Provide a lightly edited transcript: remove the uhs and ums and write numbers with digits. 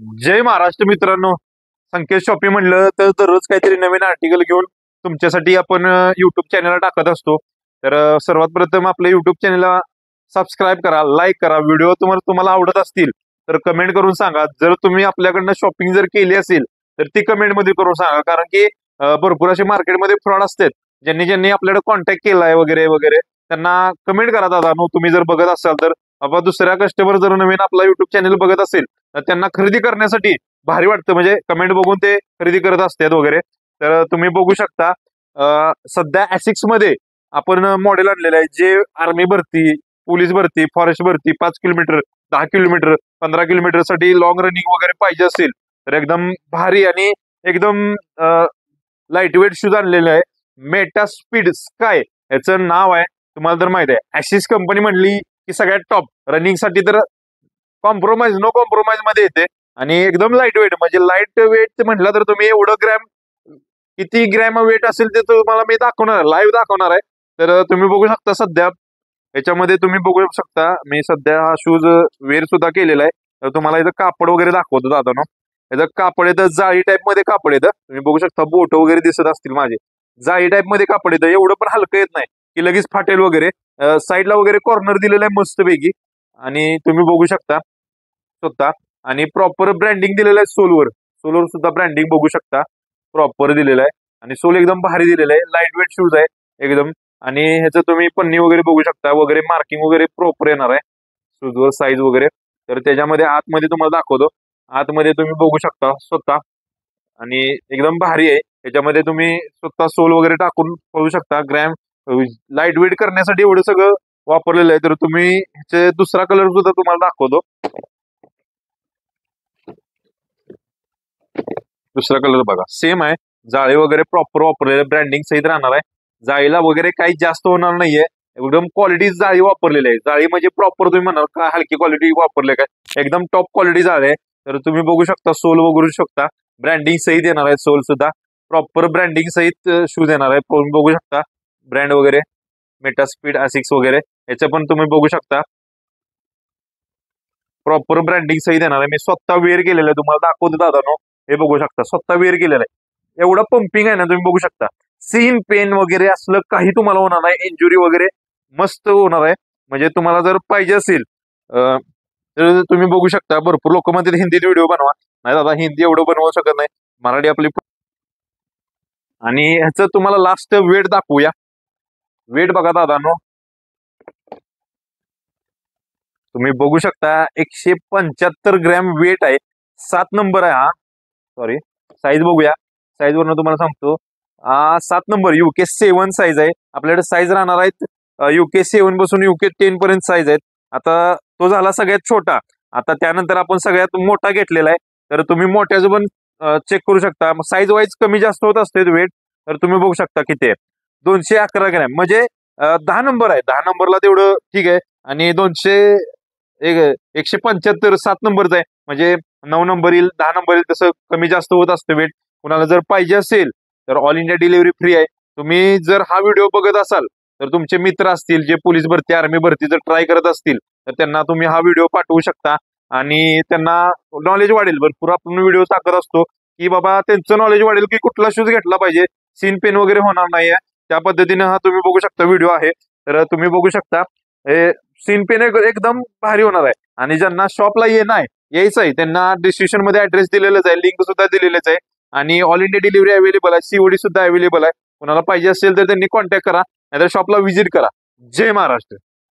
जय महाराष्ट्र मित्रांनो. संकेत शॉपिंग म्हणलं तर दररोज काहीतरी नवीन आर्टिकल घेऊन तुमच्यासाठी आपण युट्यूब चॅनलला टाकत असतो. तर सर्वात प्रथम आपल्या युट्यूब चॅनलला सबस्क्राईब करा, लाईक करा. व्हिडिओ तुम्हाला आवडत असतील तर कमेंट करून सांगा. जर तुम्ही आपल्याकडनं शॉपिंग जर केली असेल तर ती कमेंट मध्ये करून सांगा, कारण की भरपूर असे मार्केटमध्ये फ्रॉड असतात. ज्यांनी ज्यांनी आपल्याकडे कॉन्टॅक्ट केलाय वगैरे वगैरे त्यांना कमेंट करा. दादा नो, तुम्ही जर बघत असाल तर बाबा दुसऱ्या कस्टमर जर नवीन आपला युट्यूब चॅनल बघत असेल तर त्यांना खरेदी करण्यासाठी भारी वाटतं, म्हणजे कमेंट बघून ते खरेदी करत असतात वगैरे. तर तुम्ही बघू शकता सध्या ॲसिक्स मध्ये आपण मॉडेल आणलेलं आहे, जे आर्मी भरती, पोलीस भरती, फॉरेस्ट भरती 5 किलोमीटर, 10 किलोमीटर, 15 किलोमीटर साठी लॉंग रनिंग वगैरे पाहिजे असेल तर एकदम भारी आणि एकदम लाईट वेट शूज आणलेले आहे. मेटा स्पीड स्काय याचं नाव आहे. तुम्हाला तर माहित आहे ॲसिस कंपनी म्हणली की सगळ्यात टॉप रनिंग साठी तर कॉम्प्रोमाइज नो कॉम्प्रोमाइज मध्ये येते आणि एकदम लाईट वेट. म्हणजे लाईट वेट म्हटलं तर तुम्ही एवढं ग्रॅम, किती ग्रॅम वेट असेल ते तुम्हाला मी दाखवणार, लाईव्ह दाखवणार आहे. तर तुम्ही बघू शकता सध्या याच्यामध्ये तुम्ही बघू शकता मी सध्या हा शूज वेअर सुद्धा केलेला आहे. तर तुम्हाला इथं कापड वगैरे दाखवतो दादा. याचं कापड येतं जाळी टाईप मध्ये, कापड येतं. तुम्ही बघू शकता बोट वगैरे दिसत असतील माझे. जाळी टाईप मध्ये कापड येतं, एवढं पण हलकं येत नाही की लगेच फाटेल वगैरे. साईडला वगैरे कॉर्नर दिलेला आहे मस्तपैकी आणि तुम्ही बघू शकता स्वतः. आणि प्रॉपर ब्रँडिंग दिलेलं आहे सोलवर. सोलवर सुद्धा ब्रँडिंग बघू शकता, प्रॉपर दिलेलं आहे आणि सोल एकदम भारी दिलेलं आहे. लाईट वेट शूज आहे एकदम. आणि ह्याचं तुम्ही पन्नी वगैरे बघू शकता, वगैरे मार्किंग वगैरे प्रॉपर येणार आहे शूजवर, साईज वगैरे. तर त्याच्यामध्ये आतमध्ये तुम्हाला दाखवतो, आतमध्ये तुम्ही बघू शकता स्वतः आणि एकदम भारी आहे. त्याच्यामध्ये तुम्ही स्वतः सोल वगैरे टाकून बघू शकता. ग्रॅम लाईट वेट करण्यासाठी एवढं सगळं वापरलेलं आहे. तर तुम्ही ह्याचे दुसरा कलर सुद्धा तुम्हाला दाखवतो. दुसरा कलर बघा, सेम आहे. जाळी वगैरे प्रॉपर वापरलेलं, ब्रँडिंग सहित राहणार आहे. जाळीला वगैरे काही जास्त होणार नाहीये, एकदम क्वालिटी जाळी वापरलेली आहे. जाळी म्हणजे प्रॉपर तुम्ही म्हणाल का हलकी क्वालिटी वापरले काय, एकदम टॉप क्वालिटी जाळी आहे. तर तुम्ही बघू शकता सोल बघू शकता, ब्रँडिंग सहित येणार आहे. सोल सुद्धा प्रॉपर ब्रँडिंग सहित शूज येणार आहे. तुम्ही बघू शकता ब्रँड वगैरे, मेटा स्पीड, ॲसिक्स वगैरे याचं पण तुम्ही बघू शकता प्रॉपर ब्रँडिंग सहित येणार आहे. मी स्वतः वेअर केलेलं आहे, तुम्हाला दाखवतो दादा. हे बघू शकता स्वतः वेअर केलेलं आहे. एवढं पंपिंग आहे ना, तुम्ही बघू शकता. सीन पेन वगैरे असलं काही तुम्हाला होणार नाही, इंजुरी वगैरे मस्त होणार आहे. म्हणजे तुम्हाला जर पाहिजे असेल तर तुम्ही बघू शकता. भरपूर लोक म्हणतात हिंदीत व्हिडिओ बनवा, नाही दादा हिंदी एवढं बनवू शकत नाही, मराठी आपली. आणि ह्याचं तुम्हाला लास्ट वेट दाखवूया. वेट बघा दादांनो, तुम्ही बघू शकता 175 ग्रॅम वेट आहे. 7 नंबर आहे हा. सॉरी, साईज बघूया. साईज वरनं तुम्हाला सांगतो, 7 नंबर UK 7 साईज आहे. आपल्याकडे साईज राहणार आहेत UK 7 पासून UK 10 पर्यंत साईज आहेत. आता तो झाला सगळ्यात छोटा. आता त्यानंतर आपण सगळ्यात मोठा घेतलेला आहे. तर तुम्ही मोठ्याचं पण चेक करू शकता. साईज वाईज कमी जास्त होत असते वेट. तर तुम्ही बघू शकता किती आहे, 211 ग्रॅम. म्हणजे 10 नंबर आहे, 10 नंबरला तेवढं ठीक आहे. आणि 175 7 नंबरचा आहे, म्हणजे 9 नंबर येईल, 10 नंबर येईल, तसं कमी जास्त होत असतं वेट. कुणाला जर पाहिजे असेल तर ऑल इंडिया डिलिव्हरी फ्री आहे. तुम्ही जर हा व्हिडिओ बघत असाल तर तुमचे मित्र असतील जे पोलीस भरती, आर्मी भरती जर ट्राय करत असतील तर त्यांना तुम्ही हा व्हिडिओ पाठवू शकता आणि त्यांना नॉलेज वाढेल. भरपूर आपण व्हिडिओ टाकत असतो की बाबा त्यांचं नॉलेज वाढेल की कुठला शूज घेतला पाहिजे, सीन पेन वगैरे होणार नाहीये. त्या पद्धतीने हा तुम्ही बघू शकता व्हिडिओ आहे. तर तुम्ही बघू शकता हे सीन पेन एकदम भारी होणार आहे. आणि ज्यांना शॉपला यायचं आहे त्यांना डिस्क्रिप्शन मध्ये ऍड्रेस दिलेलाच आहे, लिंक सुद्धा दिलेलेच आहे. आणि ऑल इंडिया डिलिव्हरी अवेलेबल आहे, COD सुद्धा अवेलेबल आहे. कुणाला पाहिजे असेल तर त्यांनी कॉन्टॅक्ट करा, नाहीतर शॉपला व्हिजिट करा. जय महाराष्ट्र.